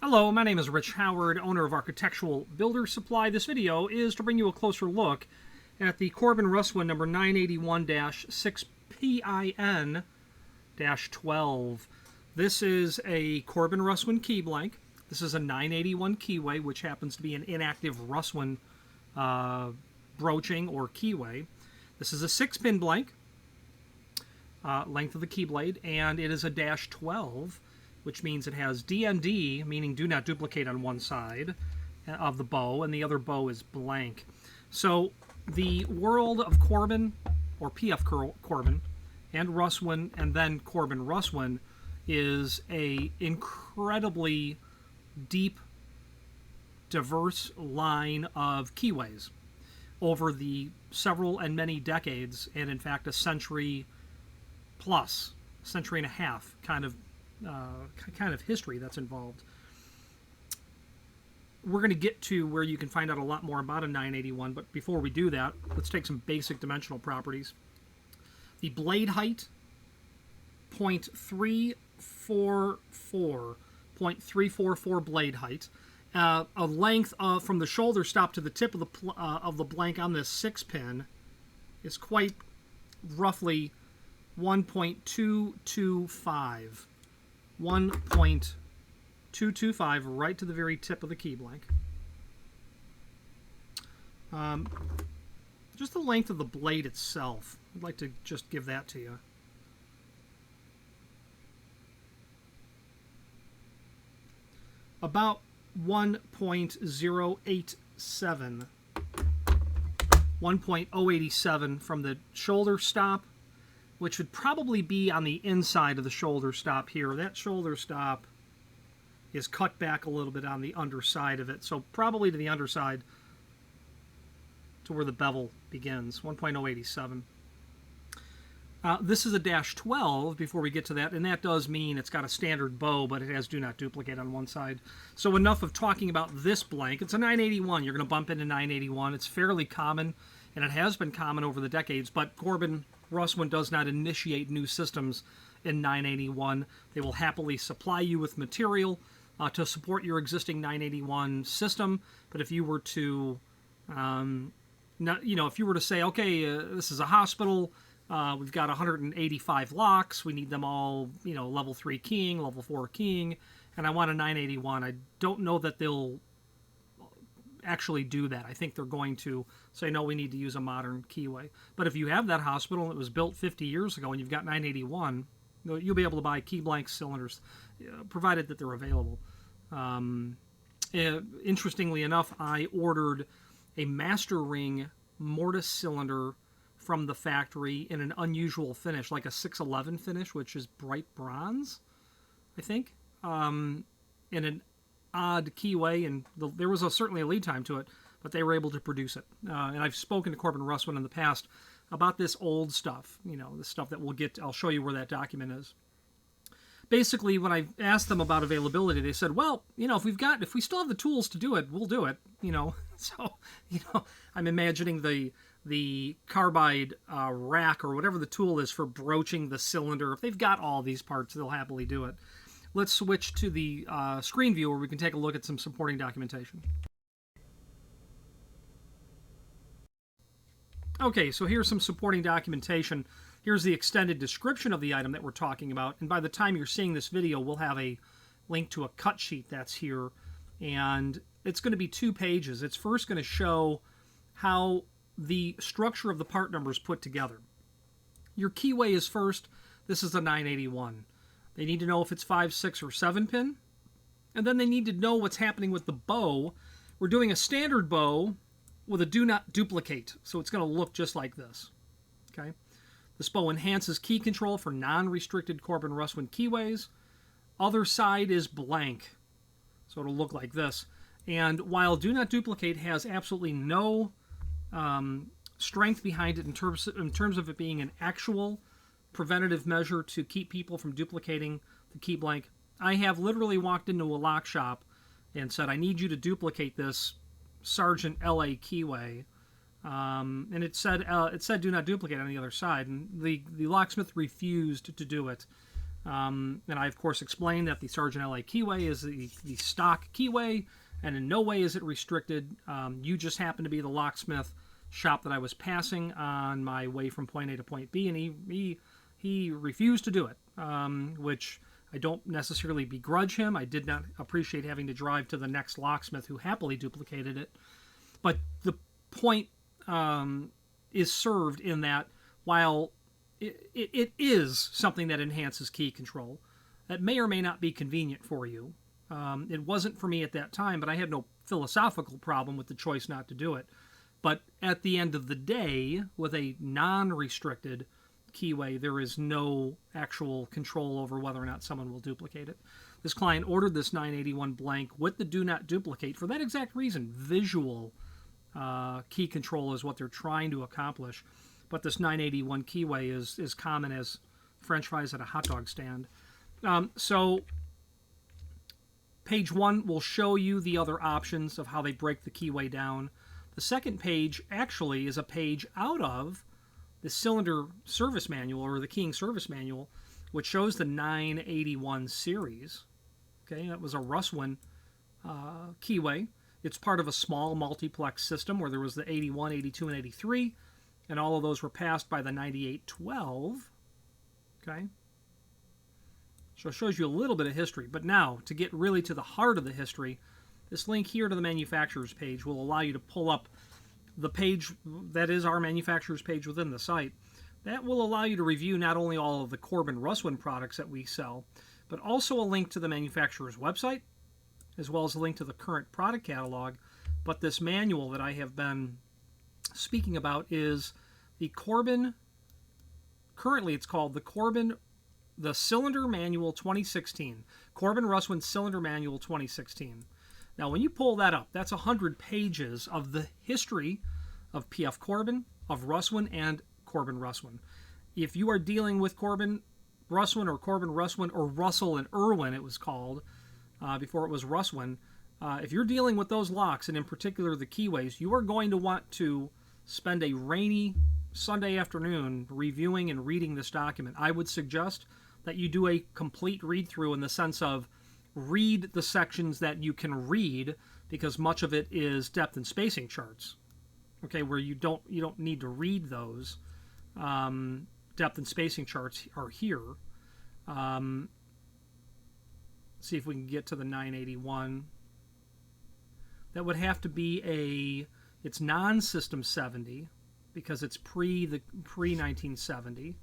Hello, my name is Rich Howard, owner of Architectural Builder Supply. This video is to bring you a closer look at the Corbin Russwin number 981-6PIN-12. This is a Corbin Russwin Key Blank. This is a 981 keyway, which happens to be an inactive Russwin broaching or keyway. This is a 6-pin blank, length of the key blade, and it is a -12, which means it has Dnd, meaning do not duplicate, on one side of the bow, and the other bow is blank. So the world of Corbin, or PF Corbin, and Russwin, and then Corbin Russwin, is a incredibly deep, diverse line of keyways over the several and many decades, and in fact a century plus, century and a half kind of history that's involved. We're going to get to where you can find out a lot more about a 981, but before we do that, let's take some basic dimensional properties. The blade height, 0.344 blade height. A length from the shoulder stop to the tip of the blank on this 6-pin is quite roughly 1.225. 1.225 right to the very tip of the key blank. Just the length of the blade itself, I'd like to just give that to you. About 1.087. 1.087 from the shoulder stop, which would probably be on the inside of the shoulder stop here. That shoulder stop is cut back a little bit on the underside of it, so probably to the underside to where the bevel begins, 1.087. This is a -12 before we get to that, and that does mean it's got a standard bow, but it has do not duplicate on one side. So enough of talking about this blank. It's a 981. You're going to bump into 981. It's fairly common, and it has been common over the decades, but Corbin Russwin does not initiate new systems in 981. They will happily supply you with material to support your existing 981 system. But if you were to, if you were to say, okay, this is a hospital, we've got 185 locks, we need them all, level 3 keying, level 4 keying, and I want a 981. I don't know that they'll actually do that. I think they're going to say, no, we need to use a modern keyway. But if you have that hospital that was built 50 years ago and you've got 981, you'll be able to buy key blank cylinders, provided that they're available. Interestingly enough, I ordered a master ring mortise cylinder from the factory in an unusual finish, like a 611 finish, which is bright bronze, I think, in an odd keyway, and there was certainly a lead time to it, but they were able to produce it. And I've spoken to Corbin Russwin in the past about this old stuff, the stuff that I'll show you where that document is. Basically, when I asked them about availability, they said, well, if we still have the tools to do it, we'll do it, So, I'm imagining the carbide rack or whatever the tool is for broaching the cylinder. If they've got all these parts, they'll happily do it. Let's switch to the screen view where we can take a look at some supporting documentation. Okay, so here's some supporting documentation. Here's the extended description of the item that we're talking about, and by the time you're seeing this video, we'll have a link to a cut sheet that's here, and it's going to be 2 pages. It's first going to show how the structure of the part number is put together. Your keyway is first. This is a 981. They need to know if it's 5, 6, or 7-pin. And then they need to know what's happening with the bow. We're doing a standard bow with a do not duplicate. So it's going to look just like this. Okay. This bow enhances key control for non-restricted Corbin Russwin keyways. Other side is blank. So it'll look like this. And while do not duplicate has absolutely no strength behind it in terms of it being an actual preventative measure to keep people from duplicating the key blank, I have literally walked into a lock shop and said, I need you to duplicate this Sargent LA keyway, and it said do not duplicate on the other side, and the locksmith refused to do it. And I, of course, explained that the Sargent LA keyway is the stock keyway, and in no way is it restricted. You just happen to be the locksmith shop that I was passing on my way from point A to point B, and he refused to do it, which I don't necessarily begrudge him. I did not appreciate having to drive to the next locksmith who happily duplicated it. But the point is served in that while it is something that enhances key control, that may or may not be convenient for you. It wasn't for me at that time, but I had no philosophical problem with the choice not to do it. But at the end of the day, with a non-restricted keyway, there is no actual control over whether or not someone will duplicate it. This client ordered this 981 blank with the do not duplicate for that exact reason. Visual key control is what they're trying to accomplish. But this 981 keyway is common as French fries at a hot dog stand. So page 1 will show you the other options of how they break the keyway down. The second page actually is a page out of the cylinder service manual, or the keying service manual, which shows the 981 series. Okay, that was a Russwin keyway. It's part of a small multiplex system where there was the 81, 82, and 83, and all of those were passed by the 9812. Okay, so it shows you a little bit of history. But now, to get really to the heart of the history, this link here to the manufacturer's page will allow you to pull up the page that is our manufacturer's page within the site. That will allow you to review not only all of the Corbin Russwin products that we sell, but also a link to the manufacturer's website, as well as a link to the current product catalog. But this manual that I have been speaking about is the Corbin, currently it's called the Cylinder Manual 2016. Corbin Russwin Cylinder Manual 2016. Now, when you pull that up, that's 100 pages of the history of P.F. Corbin, of Russwin, and Corbin Russwin. If you are dealing with Corbin Russwin or Russell and Irwin, it was called, before it was Russwin, if you're dealing with those locks, and in particular the keyways, you are going to want to spend a rainy Sunday afternoon reviewing and reading this document. I would suggest that you do a complete read-through in the sense of read the sections that you can read, because much of it is depth and spacing charts. Okay, where you don't need to read those. Depth and spacing charts are here. See if we can get to the 981. That would have to be it's non-system 70 because it's pre 1970.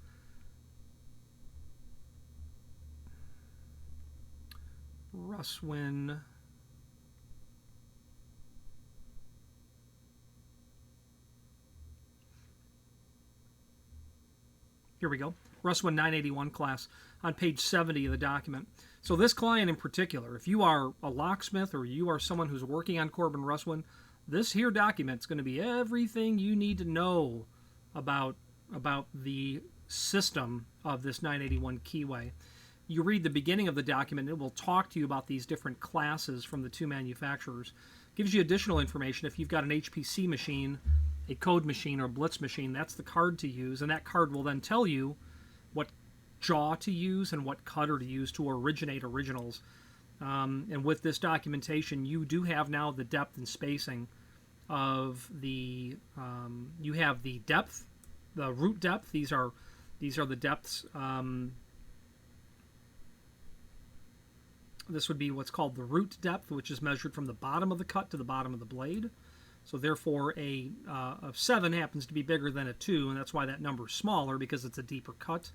Russwin. Here we go. Russwin 981 class on page 70 of the document. So this client in particular, if you are a locksmith or you are someone who's working on Corbin Russwin, this here document is going to be everything you need to know about the system of this 981 keyway. You read the beginning of the document, it will talk to you about these different classes from the two manufacturers. Gives you additional information if you've got an HPC machine, a code machine, or a blitz machine. That's the card to use, and that card will then tell you what jaw to use and what cutter to use to originate originals. And with this documentation, you do have now the depth and spacing of the. You have the depth, the root depth. These are the depths. This would be what's called the root depth, which is measured from the bottom of the cut to the bottom of the blade. So therefore, a 7 happens to be bigger than a 2, and that's why that number is smaller, because it's a deeper cut.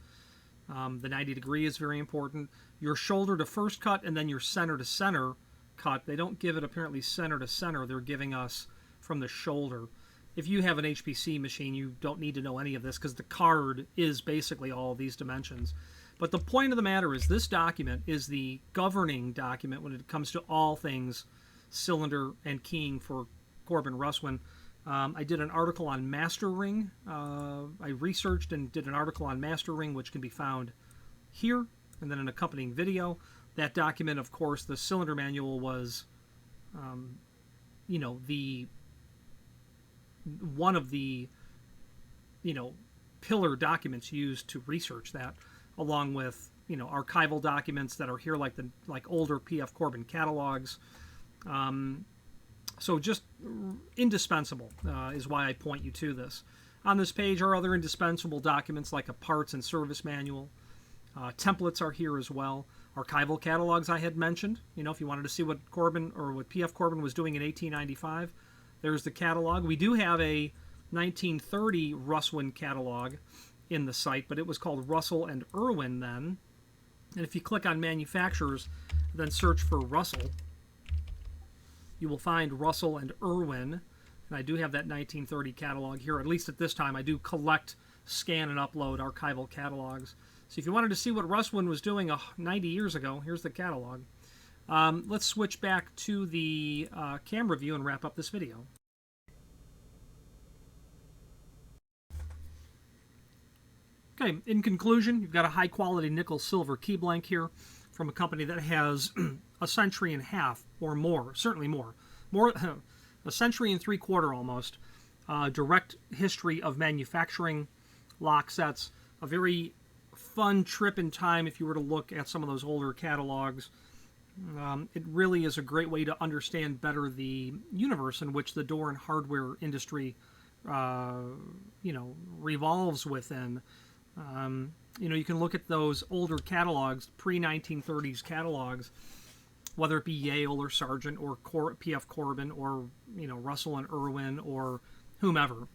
The 90 degree is very important. Your shoulder to first cut and then your center to center cut. They don't give it apparently center to center. They're giving us from the shoulder. If you have an HPC machine, you don't need to know any of this because the card is basically all of these dimensions. But the point of the matter is this document is the governing document when it comes to all things cylinder and keying for Corbin Russwin. I did an article on Master Ring. I researched and did an article on Master Ring, which can be found here, and then an accompanying video. That document, of course, the cylinder manual was, the one of the, pillar documents used to research that, along with archival documents that are here, like older P.F. Corbin catalogs. So just indispensable is why I point you to this. On this page are other indispensable documents like a parts and service manual. Templates are here as well. Archival catalogs I had mentioned. If you wanted to see what Corbin or what P.F. Corbin was doing in 1895, there's the catalog. We do have a 1930 Russwin catalog in the site, but it was called Russell and Irwin then. And if you click on manufacturers, then search for Russell, you will find Russell and Irwin. And I do have that 1930 catalog here. At least at this time, I do collect, scan, and upload archival catalogs. So if you wanted to see what Russwin was doing 90 years ago, here's the catalog. Let's switch back to the camera view and wrap up this video. Okay, in conclusion, you've got a high-quality nickel-silver key blank here from a company that has a century and a half or more, certainly more, a century and three-quarter almost, direct history of manufacturing lock sets, a very fun trip in time if you were to look at some of those older catalogs. It really is a great way to understand better the universe in which the door and hardware industry, revolves within. You can look at those older catalogs, pre-1930s catalogs, whether it be Yale or Sargent or P.F. Corbin or Russell and Irwin or whomever.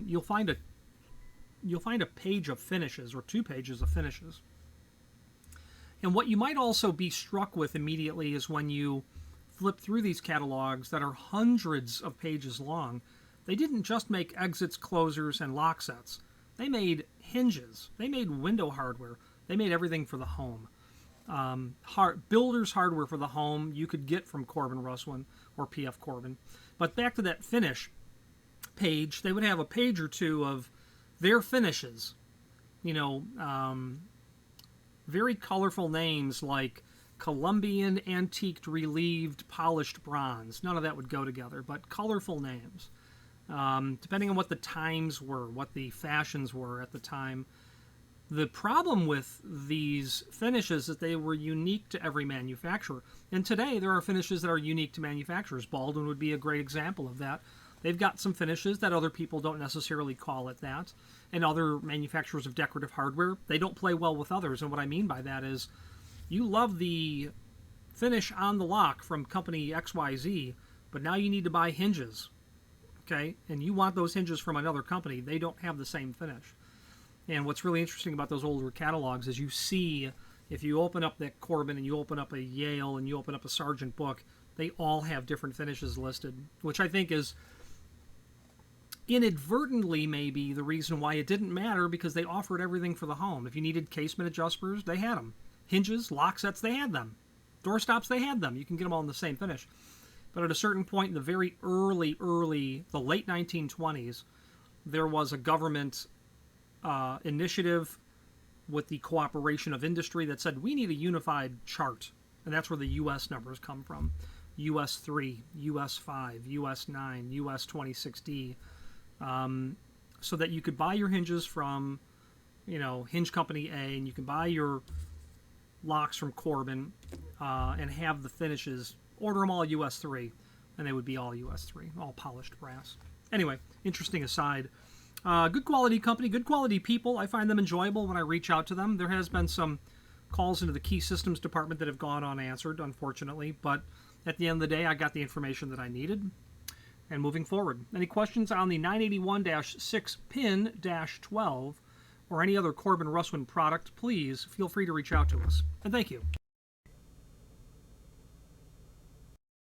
You'll find a page of finishes or 2 pages of finishes. And what you might also be struck with immediately is when you flip through these catalogs that are hundreds of pages long, they didn't just make exits, closers, and lock sets. They made hinges. They made window hardware. They made everything for the home. Builder's hardware for the home you could get from Corbin Russwin or P.F. Corbin. But back to that finish page, they would have a page or two of their finishes. Very colorful names like Colombian antiqued relieved polished bronze. None of that would go together, but colorful names. Depending on what the times were, what the fashions were at the time. The problem with these finishes is that they were unique to every manufacturer. And today there are finishes that are unique to manufacturers. Baldwin would be a great example of that. They've got some finishes that other people don't necessarily call it that. And other manufacturers of decorative hardware, they don't play well with others. And what I mean by that is you love the finish on the lock from company XYZ, but now you need to buy hinges. Okay, and you want those hinges from another company. They don't have the same finish. And what's really interesting about those older catalogs is you see, if you open up that Corbin and you open up a Yale and you open up a Sargent book, they all have different finishes listed, which I think is inadvertently maybe the reason why it didn't matter, because they offered everything for the home. If you needed casement adjusters, they had them. Hinges, lock sets, they had them. Door stops, they had them. You can get them all in the same finish. But at a certain point in the very early, the late 1920s, there was a government initiative with the cooperation of industry that said, we need a unified chart. And that's where the U.S. numbers come from. US 3, US 5, US 9, US 26D. So that you could buy your hinges from, Hinge Company A, and you can buy your locks from Corbin and have the finishes. Order them all US 3, and they would be all US 3, all polished brass. Anyway, interesting aside. Good quality company, good quality people. I find them enjoyable when I reach out to them. There has been some calls into the key systems department that have gone unanswered, unfortunately, but at the end of the day, I got the information that I needed. And moving forward, any questions on the 981-6 PIN-12 or any other Corbin Russwin product, please feel free to reach out to us. And thank you.